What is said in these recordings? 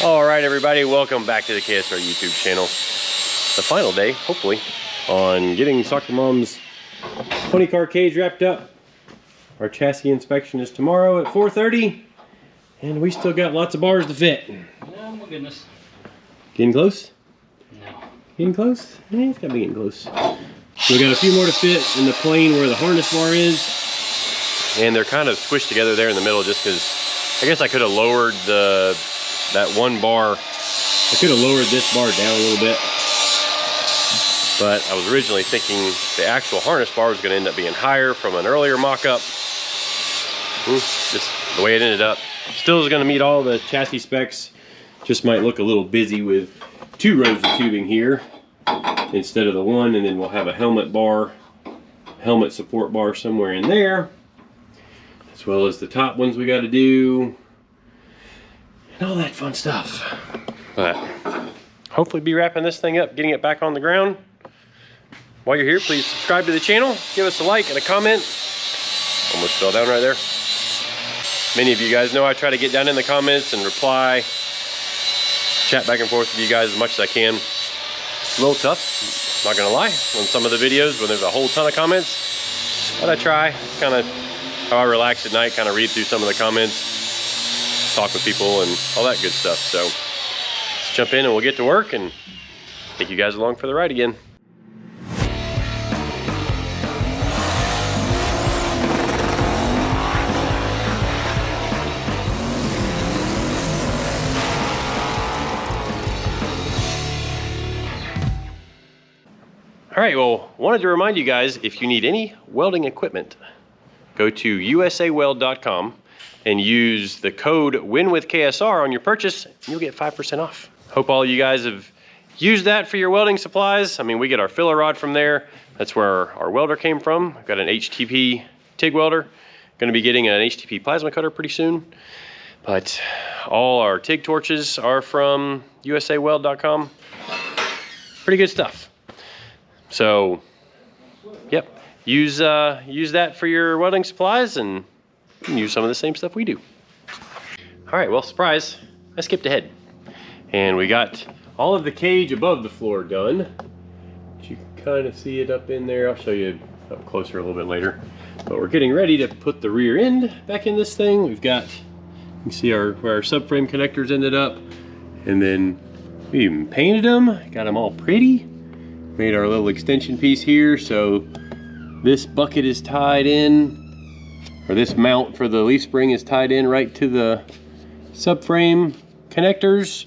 Alright everybody, welcome back to the KSR YouTube channel. The final day, hopefully, on getting SoccerMom's 20-car cage wrapped up. Our chassis inspection is tomorrow at 4:30, and we still got lots of bars to fit. Oh my goodness. Getting close? No. Getting close? Yeah, it's gotta be getting close. We got a few more to fit in the plane where the harness bar is. And they're kind of squished together there in the middle just because I guess I could have lowered that one bar. I could have lowered this bar down a little bit. But I was originally thinking the actual harness bar was going to end up being higher from an earlier mock-up. Just the way it ended up. Still is going to meet all the chassis specs. Just might look a little busy with 2 rows of tubing here instead of the one, and then we'll have a helmet bar, helmet support bar somewhere in there, as well as the top ones we got to do, and all that fun stuff. But hopefully be wrapping this thing up, getting it back on the ground. While you're here, please subscribe to the channel, give us a like and a comment. Almost fell down right there. Many of you guys know I try to get down in the comments and reply, chat back and forth with you guys as much as I can. It's a little tough, not gonna lie, on some of the videos when there's a whole ton of comments, but I try. It's kind of how I relax at night, kind of read through some of the comments, talk with people and all that good stuff. So let's jump in and we'll get to work and take you guys along for the ride again. All right, well, wanted to remind you guys, if you need any welding equipment, go to usaweld.com and use the code WINWITHKSR on your purchase, and you'll get 5% off. Hope all you guys have used that for your welding supplies. I mean, we get our filler rod from there. That's where our welder came from. I've got an HTP TIG welder. Gonna be getting an HTP plasma cutter pretty soon. But all our TIG torches are from usaweld.com. Pretty good stuff. So, yep, use that for your welding supplies and you can use some of the same stuff we do. All right, well, surprise, I skipped ahead. And we got all of the cage above the floor done. You can kind of see it up in there. I'll show you up closer a little bit later. But we're getting ready to put the rear end back in this thing. We've got, you can see where our subframe connectors ended up. And then we even painted them, got them all pretty. Made our little extension piece here, so this bucket is tied in, or this mount for the leaf spring is tied in right to the subframe connectors.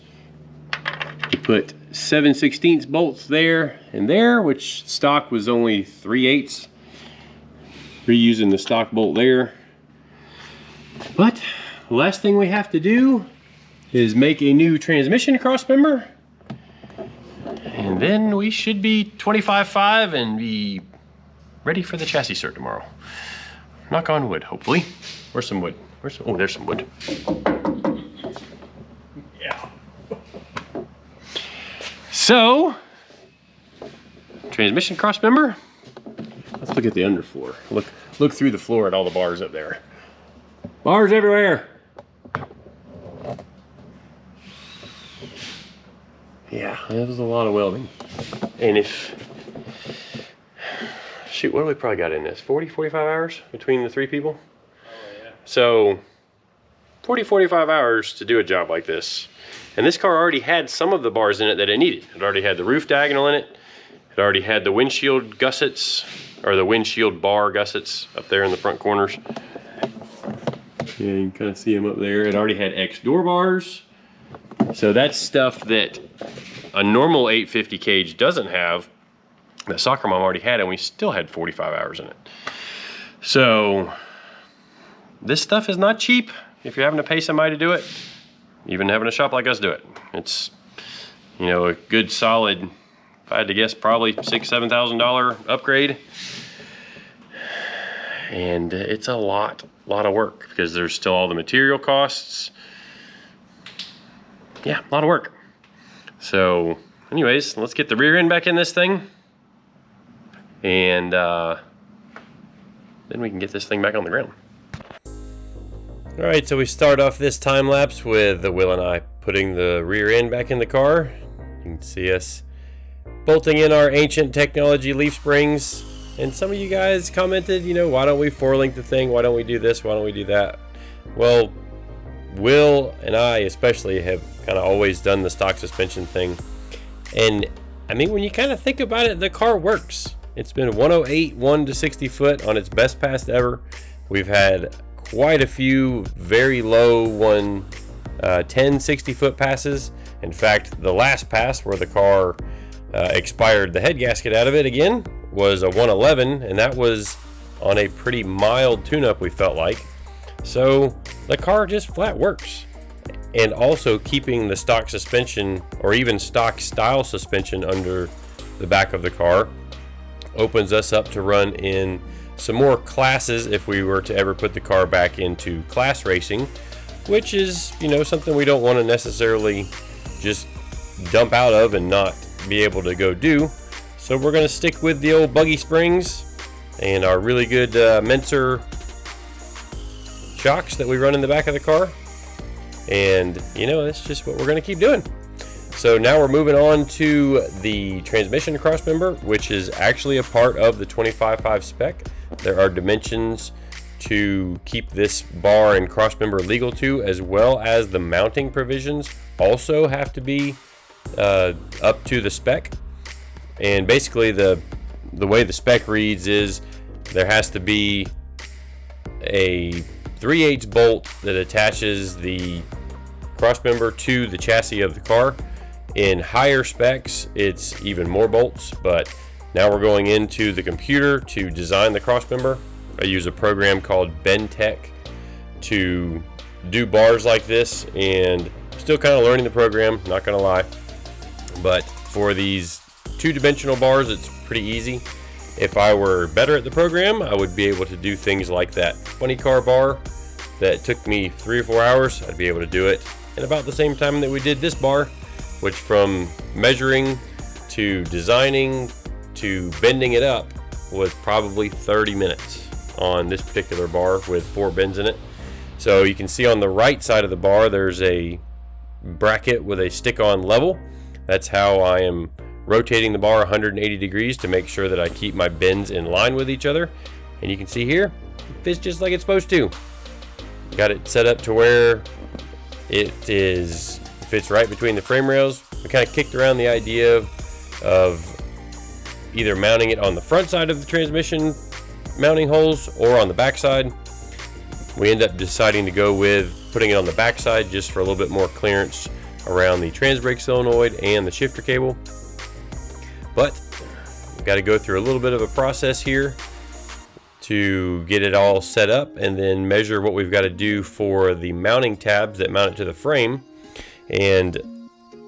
We put 7/16 bolts there and there, which stock was only 3/8. Reusing the stock bolt there. But the last thing we have to do is make a new transmission crossmember. And then we should be 25.5 and be ready for the chassis cert tomorrow. Knock on wood, hopefully. Where's some wood? Oh, there's some wood. Yeah. So, transmission crossmember. Let's look at the underfloor. Look through the floor at all the bars up there. Bars everywhere. Yeah, that was a lot of welding. And shoot, what do we probably got in this? 40, 45 hours between the 3 people? Oh, yeah. So, 40, 45 hours to do a job like this. And this car already had some of the bars in it that it needed. It already had the roof diagonal in it. It already had the windshield gussets, or the windshield bar gussets up there in the front corners. Yeah, you can kind of see them up there. It already had X door bars. So that's stuff that a normal 850 cage doesn't have, that SoccerMom already had, and we still had 45 hours in it. So this stuff is not cheap if you're having to pay somebody to do it, even having a shop like us do it. It's, you know, a good solid, if I had to guess, probably $6,000, $7,000 upgrade. And it's a lot of work because there's still all the material costs. Yeah, a lot of work. So anyways, let's get the rear end back in this thing. And then we can get this thing back on the ground. All right, so we start off this time lapse with Will and I putting the rear end back in the car. You can see us bolting in our ancient technology leaf springs. And some of you guys commented, you know, why don't we 4-link the thing? Why don't we do this? Why don't we do that? Well, Will and I especially have kind of always done the stock suspension thing. And I mean, when you kind of think about it, the car works. It's been 108, 1 to 60 foot on its best pass ever. We've had quite a few very low 10, 60 foot passes. In fact, the last pass where the car expired the head gasket out of it again was a 111, and that was on a pretty mild tune-up, we felt like. So the car just flat works. And also keeping the stock suspension or even stock style suspension under the back of the car opens us up to run in some more classes if we were to ever put the car back into class racing, which is, you know, something we don't want to necessarily just dump out of and not be able to go do. So we're going to stick with the old buggy springs and our really good Menser shocks that we run in the back of the car. And, you know, that's just what we're going to keep doing. So now we're moving on to the transmission crossmember, which is actually a part of the 25.5 spec. There are dimensions to keep this bar and crossmember legal to, as well as the mounting provisions also have to be up to the spec. And basically the way the spec reads is there has to be a 3/8 bolt that attaches the crossmember to the chassis of the car. In higher specs, it's even more bolts, but now we're going into the computer to design the crossmember. I use a program called Bentech to do bars like this, and still kind of learning the program, not gonna lie. But for these 2-dimensional bars, it's pretty easy. If I were better at the program, I would be able to do things like that funny car bar that took me 3 or 4 hours. I'd be able to do it in about the same time that we did this bar, which from measuring to designing to bending it up was probably 30 minutes on this particular bar with 4 bends in it. So you can see on the right side of the bar there's a bracket with a stick-on level. That's how I am rotating the bar 180 degrees to make sure that I keep my bends in line with each other. And you can see here, it fits just like it's supposed to. Got it set up to where it fits right between the frame rails. We kind of kicked around the idea of either mounting it on the front side of the transmission mounting holes or on the back side. We end up deciding to go with putting it on the back side just for a little bit more clearance around the trans brake solenoid and the shifter cable. But we've got to go through a little bit of a process here to get it all set up and then measure what we've got to do for the mounting tabs that mount it to the frame. And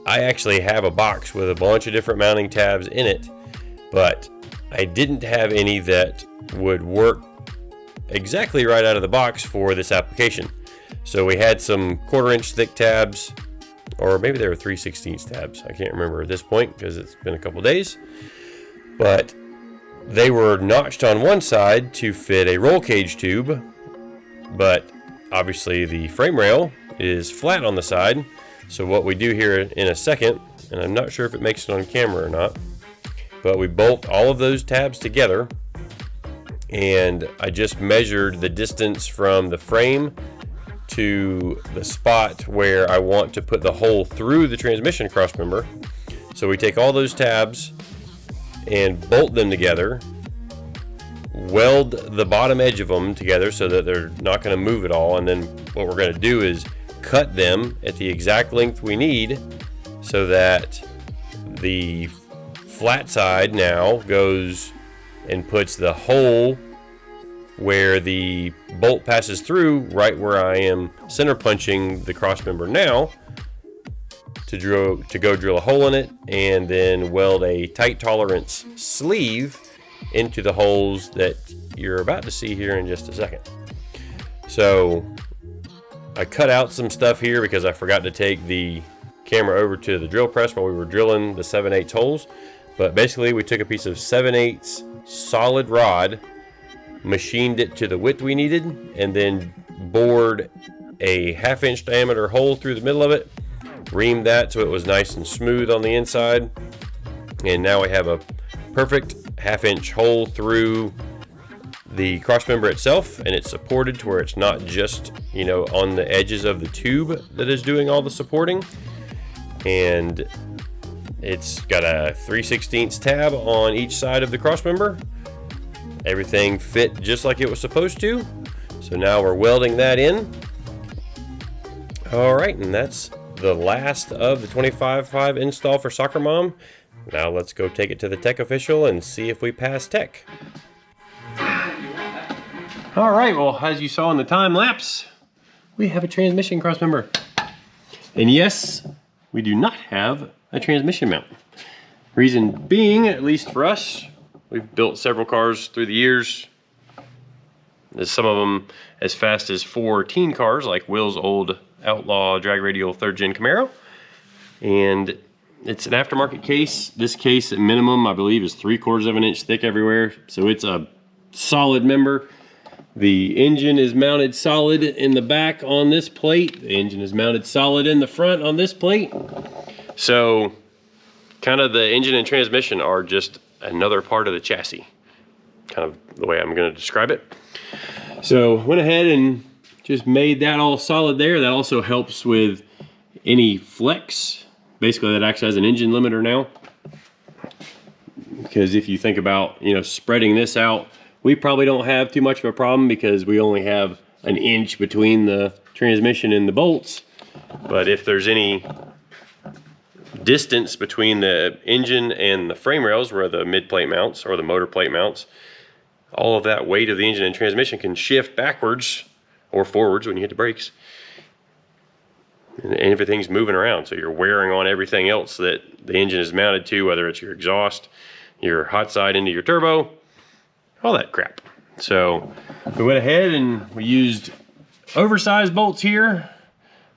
I actually have a box with a bunch of different mounting tabs in it, but I didn't have any that would work exactly right out of the box for this application. So we had some 1/4-inch thick tabs, or maybe they were 3/16 tabs. I can't remember at this point because it's been a couple days, but they were notched on one side to fit a roll cage tube, but obviously the frame rail is flat on the side. So what we do here in a second, and I'm not sure if it makes it on camera or not, but we bolt all of those tabs together, and I just measured the distance from the frame to the spot where I want to put the hole through the transmission crossmember. So we take all those tabs and bolt them together, weld the bottom edge of them together so that they're not going to move at all, and then what we're going to do is cut them at the exact length we need so that the flat side now goes and puts the hole where the bolt passes through, right where I am center punching the crossmember now, to go drill a hole in it and then weld a tight tolerance sleeve into the holes that you're about to see here in just a second. So I cut out some stuff here because I forgot to take the camera over to the drill press while we were drilling the 7/8 holes. But basically we took a piece of 7/8 solid rod, machined it to the width we needed, and then bored a 1/2-inch diameter hole through the middle of it, reamed that so it was nice and smooth on the inside. And now we have a perfect 1/2 inch hole through the cross member itself, and it's supported to where it's not just, you know, on the edges of the tube that is doing all the supporting. And it's got a 3/16 tab on each side of the cross member. Everything fit just like it was supposed to. So now we're welding that in. All right, and that's the last of the 25.5 install for SoccerMom. Now let's go take it to the tech official and see if we pass tech. All right, well, as you saw in the time lapse, we have a transmission cross member. And yes, we do not have a transmission mount. Reason being, at least for us, we've built several cars through the years. There's some of them as fast as 4 teen cars, like Will's old Outlaw drag radial 3rd gen Camaro. And it's an aftermarket case. This case at minimum, I believe, is 3/4 of an inch thick everywhere. So it's a solid member. The engine is mounted solid in the back on this plate. The engine is mounted solid in the front on this plate. So kind of the engine and transmission are just another part of the chassis. Kind of the way I'm going to describe it. So went ahead and just made that all solid there. That also helps with any flex. Basically that acts as an engine limiter now. Because if you think about, you know, spreading this out, we probably don't have too much of a problem because we only have an inch between the transmission and the bolts. But if there's any distance between the engine and the frame rails where the mid plate mounts or the motor plate mounts, all of that weight of the engine and transmission can shift backwards or forwards when you hit the brakes. And everything's moving around, so you're wearing on everything else that the engine is mounted to, whether it's your exhaust, your hot side into your turbo, all that crap. So we went ahead and we used oversized bolts here.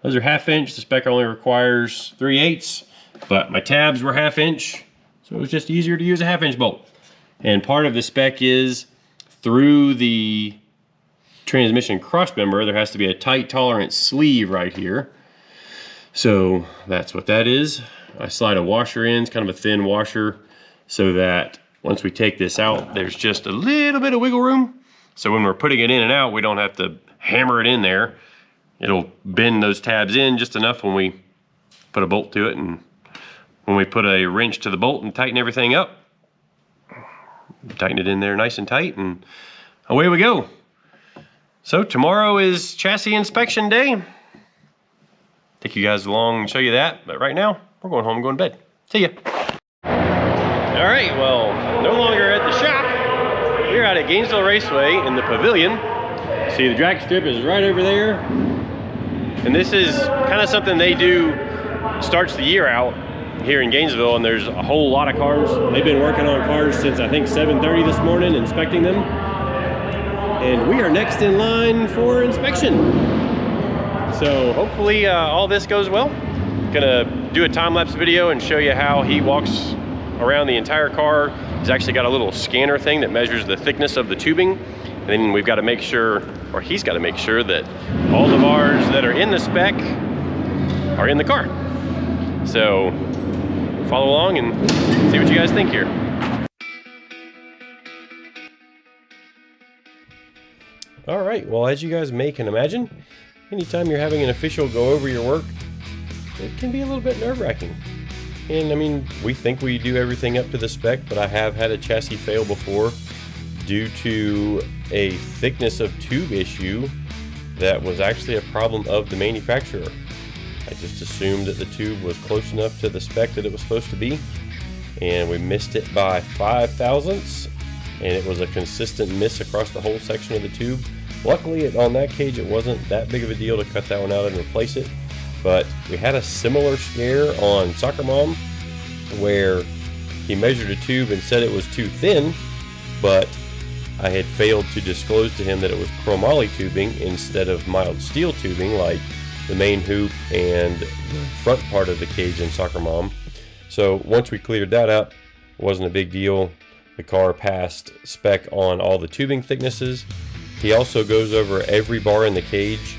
Those are 1/2 inch. The spec only requires 3/8, but my tabs were 1/2 inch, so it was just easier to use a 1/2 inch bolt. And part of the spec is through the transmission cross member, there has to be a tight tolerance sleeve right here. So that's what that is. I slide a washer in, it's kind of a thin washer, so that once we take this out, there's just a little bit of wiggle room. So when we're putting it in and out, we don't have to hammer it in there. It'll bend those tabs in just enough when we put a bolt to it, and when we put a wrench to the bolt and tighten everything up, tighten it in there nice and tight, and away we go. So tomorrow is chassis inspection day. Take you guys along and show you that, but right now we're going home and going to bed. See ya. All right, well, no longer at the shop. We're out at Gainesville Raceway in the pavilion. See, the drag strip is right over there. And this is kind of something they do, starts the year out here in Gainesville, and there's a whole lot of cars. They've been working on cars since I think 7:30 this morning, inspecting them. And we are next in line for inspection. So hopefully all this goes well. Gonna do a time-lapse video and show you how he walks around the entire car. He's actually got a little scanner thing that measures the thickness of the tubing. And then we've got to make sure, or he's got to make sure, that all the bars that are in the spec are in the car. So follow along and see what you guys think here. All right, well, as you guys may can imagine, anytime you're having an official go over your work, it can be a little bit nerve-wracking. And I mean, we think we do everything up to the spec, but I have had a chassis fail before due to a thickness of tube issue that was actually a problem of the manufacturer. I just assumed that the tube was close enough to the spec that it was supposed to be, and we missed it by 5 thousandths, and it was a consistent miss across the whole section of the tube. Luckily, on that cage, it wasn't that big of a deal to cut that one out and replace it, but we had a similar scare on SoccerMom where he measured a tube and said it was too thin, but I had failed to disclose to him that it was chromoly tubing instead of mild steel tubing like the main hoop and the front part of the cage in SoccerMom. So once we cleared that up, it wasn't a big deal. The car passed spec on all the tubing thicknesses. He also goes over every bar in the cage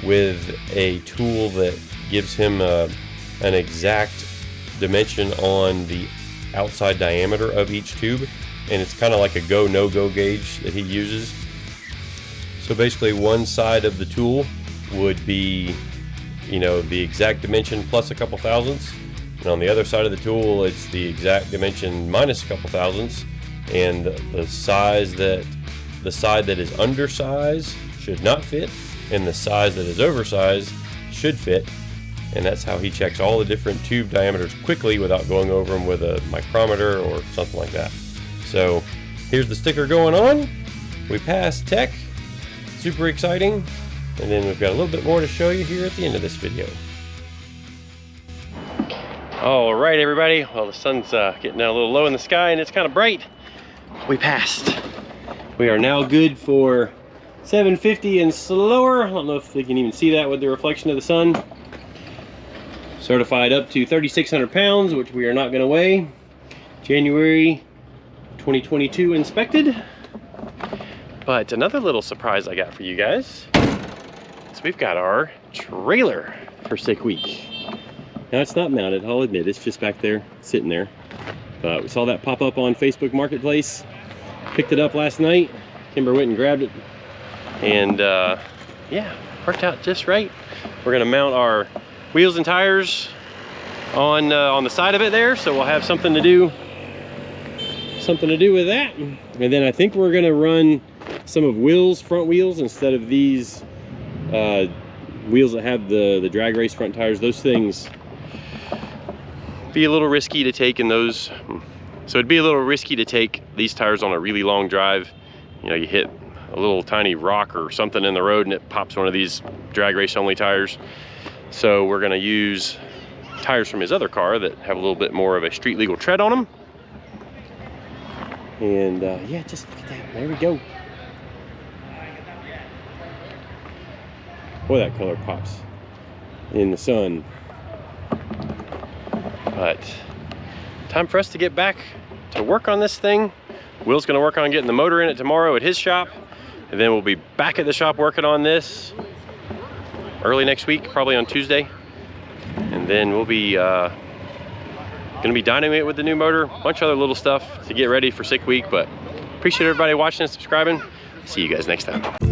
with a tool that gives him a an exact dimension on the outside diameter of each tube, and it's kind of like a go no go gauge that he uses. So basically one side of the tool would be, you know, the exact dimension plus a couple thousandths, and on the other side of the tool it's the exact dimension minus a couple thousandths, and the side that is undersized should not fit, and the size that is oversized should fit. And that's how he checks all the different tube diameters quickly without going over them with a micrometer or something like that. So here's the sticker going on. We passed tech, super exciting. And then we've got a little bit more to show you here at the end of this video. All right, everybody. Well, the sun's getting down a little low in the sky and it's kind of bright. We passed. We are now good for 750 and slower. I don't know if they can even see that with the reflection of the sun. Certified up to 3,600 pounds, which we are not going to weigh. January 2022 inspected. But another little surprise I got for you guys is we've got our trailer for Sick Week. Now it's not mounted, I'll admit, it's just back there, sitting there. We saw that pop up on Facebook Marketplace. Picked it up last night. Kimber went and grabbed it. And yeah, worked out just right. We're gonna mount our wheels and tires on the side of it there, so we'll have something to do with that. And then I think we're gonna run some of Will's front wheels instead of these wheels that have the drag race front tires. Those things be a little risky to take in those. So it'd be a little risky to take these tires on a really long drive. You know, you hit a little tiny rock or something in the road and it pops one of these drag race only tires. So we're gonna use tires from his other car that have a little bit more of a street legal tread on them. And yeah, just look at that, there we go. Boy, that color pops in the sun. But time for us to get back to work on this thing. Will's gonna work on getting the motor in it tomorrow at his shop. And then we'll be back at the shop working on this early next week, probably on Tuesday. And then we'll be gonna be dynaming it with the new motor, a bunch of other little stuff to get ready for Sick Week. But appreciate everybody watching and subscribing. See you guys next time.